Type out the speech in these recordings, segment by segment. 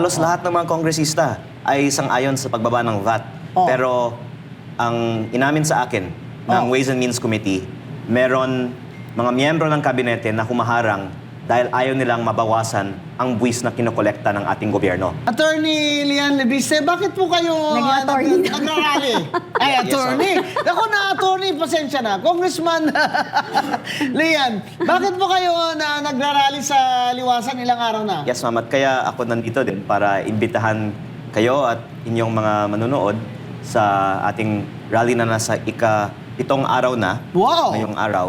Halos lahat ng mga kongresista ay sang-ayon sa pagbaba ng VAT. Pero ang inamin sa akin ng Ways and Means Committee, meron mga miyembro ng kabinete na humaharang dahil ayaw nilang mabawasan ang buwis na kinokolekta ng ating gobyerno. Attorney Lian Lebiste, bakit po kayo nagrarally? Ay, attorney. Ako na, attorney, pasensya na. Congressman Lian, bakit po kayo nagrarally sa Liwasan ilang araw na? Yes, ma'am. At kaya ako nandito din para imbitahan kayo at inyong mga manunood sa ating rally na nasa itong araw na. Wow! Ngayong araw.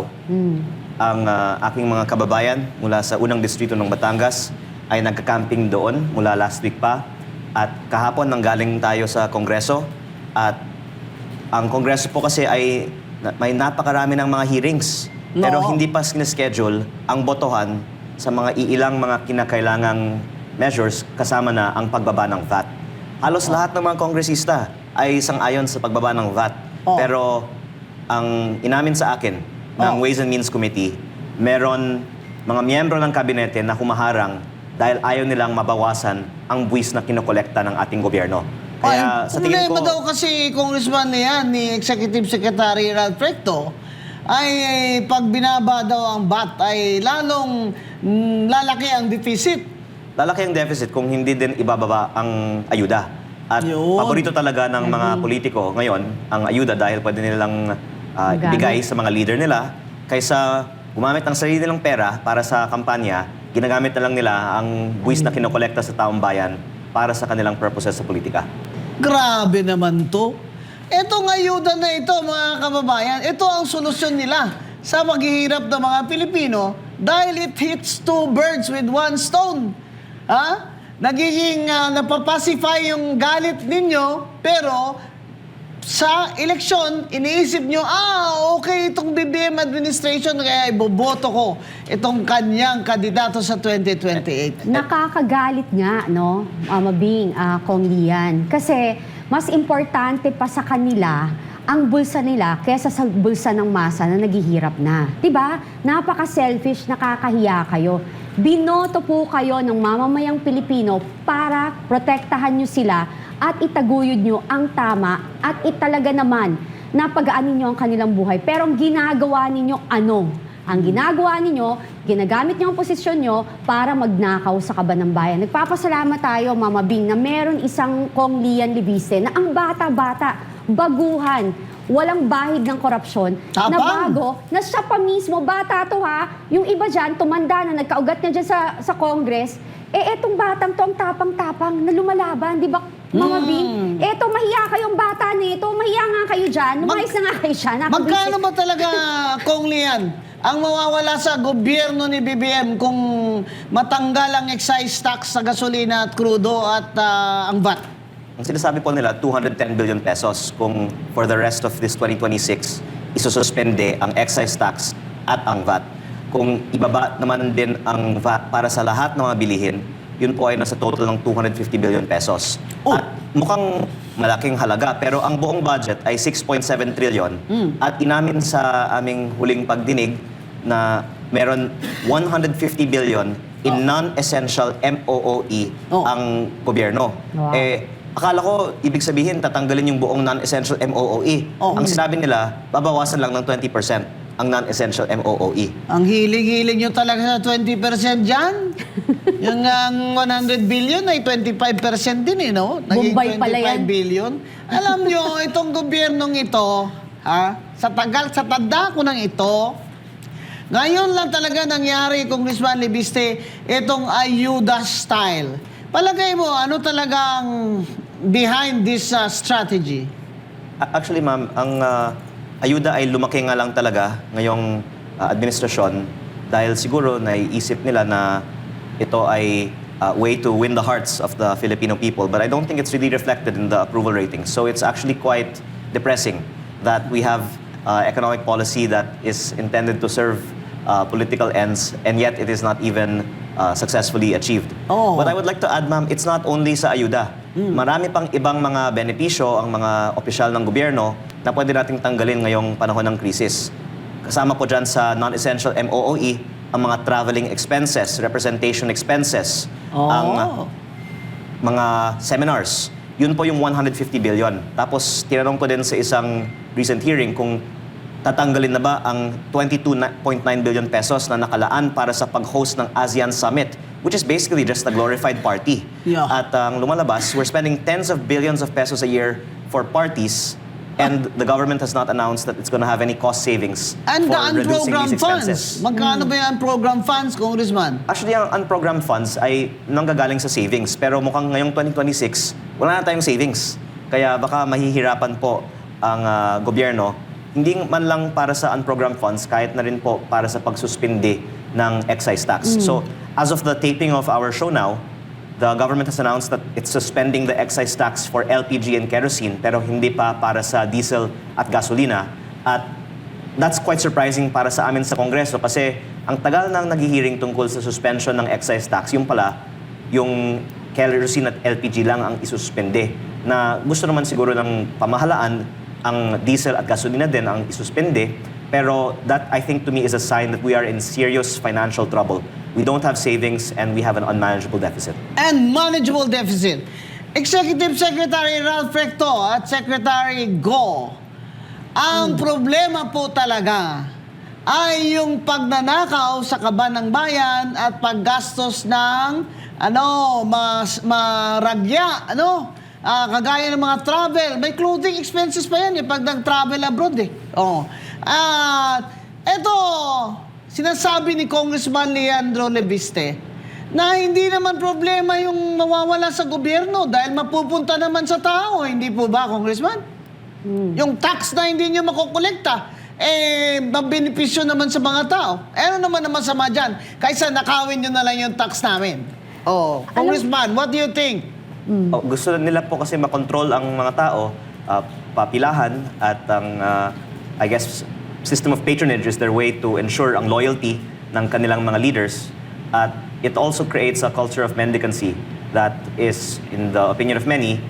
Ang aking mga kababayan mula sa unang distrito ng Batangas ay nagka-camping doon mula last week pa. At kahapon nanggaling tayo sa Kongreso. At ang Kongreso po kasi ay may napakarami ng mga hearings. Pero hindi pa sineschedule ang botohan sa mga iilang mga kinakailangang measures kasama na ang pagbaba ng VAT. Halos lahat ng mga kongresista ay sang-ayon sa pagbaba ng VAT. Pero ang inamin sa akin ng Ways and Means Committee, meron mga miyembro ng kabinete na humaharang dahil ayaw nilang mabawasan ang buwis na kinokolekta ng ating gobyerno. Kaya sa tingin ko... Problema daw kasi Congressman niyan ni Executive Secretary Ralph Recto ay pag binaba daw ang VAT ay lalong lalaki ang deficit. Lalaki ang deficit kung hindi din ibababa ang ayuda. At paborito talaga ng mga politiko ngayon ang ayuda dahil pwede nilang ibigay sa mga leader nila kaysa gumamit ng sarili nilang pera para sa kampanya, ginagamit na lang nila ang buwis na kinokolekta sa taong bayan para sa kanilang purposes sa politika. Grabe naman to. Etong ayuda na ito, mga kababayan, ito ang solusyon nila sa maghihirap ng mga Pilipino dahil it hits two birds with one stone. Ha? Nagiging napapacify yung galit ninyo, pero sa eleksyon, iniisip nyo, okay itong BBM administration, kaya iboboto ko itong kanyang kandidato sa 2028. Nakakagalit nga, no, Mabing, Kong Lian. Kasi mas importante pa sa kanila ang bulsa nila kaysa sa bulsa ng masa na naghihirap na. Diba? Napaka-selfish, nakakahiya kayo. Binoto po kayo ng mamamayang Pilipino para protektahan nyo sila at itaguyod nyo ang tama at italaga naman na pagaanin nyo ang kanilang buhay. Pero ang ginagawa ninyo ano? Ang ginagawa ninyo, ginagamit nyo ang posisyon nyo para magnakaw sa kaban ng bayan. Nagpapasalamat tayo, Mama Bing, na meron isang Kong Lian Lebiste na ang bata-bata, baguhan, walang bahid ng korupsyon, na bago, na siya pa mismo, bata to ha, yung iba dyan, tumanda na, nagkaugat na dyan sa Congress, etong batang to ang tapang-tapang na lumalaban, di ba, Mga Bing? Eto, mahiya kayong bata nito, mahiya nga kayo dyan, lumayas na nga kayo dyan. Magkano ba talaga, Kong Lian, ang mawawala sa gobyerno ni BBM kung matanggal ang excise tax sa gasolina at krudo at ang VAT? Ang sinasabi po nila, 210 billion pesos kung for the rest of this 2026, isususpende ang excise tax at ang VAT. Kung ibaba naman din ang VAT para sa lahat ng mga bilihin, yun po ay nasa total ng 250 billion pesos. At mukhang malaking halaga, pero ang buong budget ay 6.7 trillion. At inamin sa aming huling pagdinig na meron 150 billion in non-essential MOOE ang gobyerno. Wow. Akala ko, ibig sabihin, tatanggalin yung buong non-essential MOOE. Ang sinabi nila, babawasan lang ng 20% ang non-essential MOOE. Ang hilig-hilig nyo talaga sa 20% dyan. Yung 100 billion ay 25% din eh, no? Naging Bombay pala 25 yan. billion. Alam nyo, itong gobyernong ito, sa tanda ko ng ito, ngayon lang talaga nangyari, Congressman Lebiste, itong ayuda style. Palagay mo, ano talagang behind this strategy? Actually, ma'am, ang ayuda ay lumaki nga lang talaga ngayong administrasyon dahil siguro naiisip nila na ito ay way to win the hearts of the Filipino people. But I don't think it's really reflected in the approval ratings. So it's actually quite depressing that we have economic policy that is intended to serve political ends and yet it is not even successfully achieved. What I would like to add, ma'am, it's not only sa ayuda. Marami pang ibang mga benepisyo ang mga opisyal ng gobyerno na pwede nating tanggalin ngayong panahon ng krisis. Kasama po dyan sa non-essential MOOE, ang mga traveling expenses, representation expenses, ang mga seminars. Yun po yung 150 billion. Tapos tinanong ko din sa isang recent hearing kung tatanggalin na ba ang 22.9 billion pesos na nakalaan para sa pag-host ng ASEAN Summit, which is basically just a glorified party. Yeah. At ang lumalabas, we're spending tens of billions of pesos a year for parties, and the government has not announced that it's going to have any cost savings And for the reducing unprogrammed these funds. expenses. Magkano ba yung unprogrammed funds, Congressman? Actually, ang unprogrammed funds ay nanggagaling sa savings. Pero mukhang ngayong 2026, wala na tayong savings. Kaya baka mahihirapan po ang gobyerno, hindi man lang para sa unprogrammed funds, kahit na rin po para sa pagsuspindi ng excise tax. So, as of the taping of our show now, the government has announced that it's suspending the excise tax for LPG and kerosene, pero hindi pa para sa diesel at gasolina. At that's quite surprising para sa amin sa Kongreso kasi ang tagal nang naghihiring tungkol sa suspension ng excise tax, yung pala, yung kerosene at LPG lang ang isuspende. Na gusto naman siguro ng pamahalaan, ang diesel at gasolina din ang isuspende. Pero that, I think, to me, is a sign that we are in serious financial trouble. We don't have savings and we have an unmanageable deficit. And manageable deficit. Executive Secretary Ralph Recto at Secretary Go, ang problema po talaga ay yung pagnanakaw sa kaban ng bayan at paggastos ng maragya, kagaya ng mga travel. May clothing expenses pa yan pag nag-travel abroad At eto, sinasabi ni Congressman Leandro Leviste na hindi naman problema yung mawawala sa gobyerno dahil mapupunta naman sa tao. Hindi po ba, Congressman? Yung tax na hindi nyo makukolekta, mabenepisyo naman sa mga tao. Ano naman masama dyan? Kaysa nakawin nyo na lang yung tax namin. Congressman, what do you think? Gusto nila po kasi makontrol ang mga tao, papilahan, at ang, I guess, system of patronage is their way to ensure ang loyalty ng kanilang mga leaders. At it also creates a culture of mendicancy that is, in the opinion of many,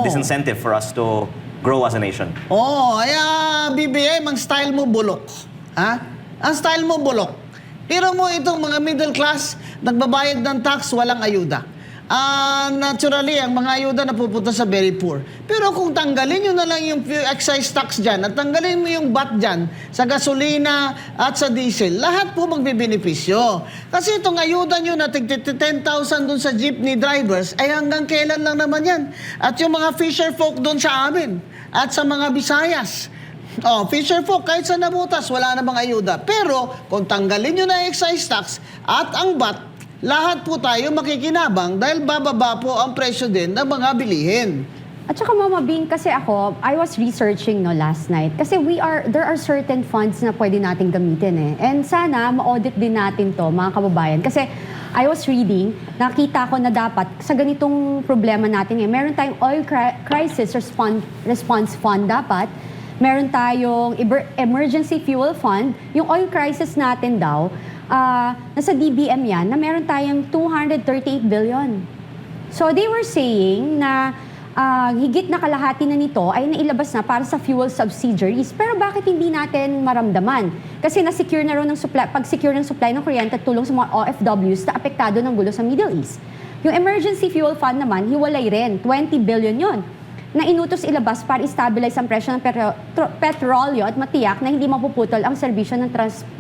disincentive for us to grow as a nation. Kaya BBM, ang style mo bulok. Ha? Ang style mo bulok. Pero mo itong mga middle class, nagbabayad ng tax, walang ayuda. Naturally, ang mga ayuda napupunta sa very poor. Pero kung tanggalin nyo na lang yung excise tax dyan at tanggalin mo yung VAT dyan sa gasolina at sa diesel, lahat po magbibenepisyo. Kasi itong ayuda nyo na 10,000 dun sa jeepney drivers, ay hanggang kailan lang naman yan. At yung mga fisher folk dun sa amin at sa mga Visayas, fisher folk, kahit sa nabutas, wala na bang ayuda. Pero kung tanggalin nyo na yung excise tax at ang VAT, lahat po tayo makikinabang dahil bababa po ang presyo din ng mga bilihin. At saka Mama Bing, kasi ako, I was researching last night. Kasi there are certain funds na pwede natin gamitin And sana ma-audit din natin to, mga kababayan. Kasi I was reading, nakita ko na dapat sa ganitong problema natin meron tayong oil crisis response fund dapat. Meron tayong emergency fuel fund. Yung oil crisis natin daw, nasa DBM yan, na meron tayong 238 billion. So they were saying na higit na kalahati na nito ay nailabas na para sa fuel subsidiaries. Pero bakit hindi natin maramdaman? Kasi na-secure na rin ng supply, pag-secure ng supply ng kuryente at tulong sa mga OFWs na apektado ng gulo sa Middle East. Yung emergency fuel fund naman, hiwalay rin, 20 billion yon na inutos ilabas para i-stabilize ang presyo ng petrolyo at matiyak na hindi mapuputol ang serbisyo ng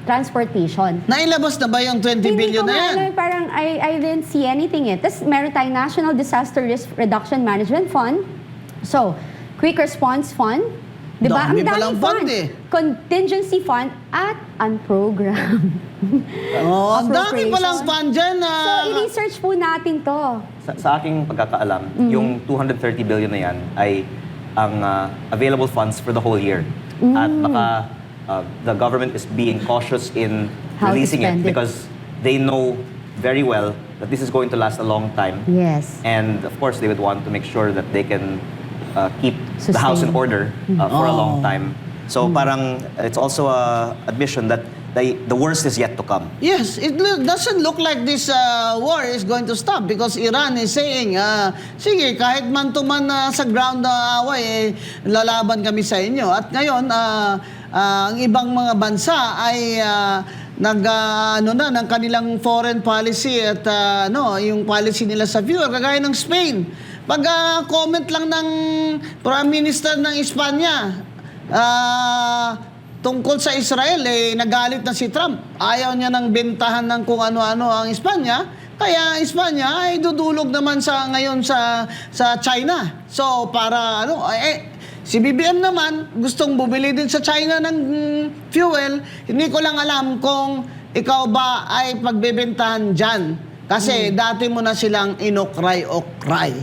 transportation. Nailabas na ba yung 20 billion na yan? Hindi ko parang I didn't see anything Tapos meron tayong National Disaster Risk Reduction Management Fund. So, Quick Response Fund. Diba? Dami Ang palang daming fund Contingency Fund at unprogrammed. Ang dami palang fund dyan So, i-research po natin to. Sa aking pagkakaalam, yung 230 billion na yan ay ang available funds for the whole year. At baka the government is being cautious in How to releasing it spend it. because they know very well that this is going to last a long time. Yes. And of course, they would want to make sure that they can keep the house in Sustain. order for a long time. So parang it's also a admission that the worst is yet to come. Yes, it doesn't look like this war is going to stop because Iran is saying, sige, kahit man to man sa ground na away, lalaban kami sa inyo. At ngayon, ang ibang mga bansa ay ano na ng kanilang foreign policy at yung policy nila sa fuel, kagaya ng Spain. Pag comment lang ng Prime Minister ng Espanya tungkol sa Israel, nagalit na si Trump. Ayaw niya nang bentahan ng kung ano-ano ang Espanya. Kaya Espanya ay dudulog naman ngayon sa China. So para si BBM naman gustong bumili din sa China ng fuel. Hindi ko lang alam kung ikaw ba ay pagbebentahan diyan. Kasi dati mo na silang inokray-okray.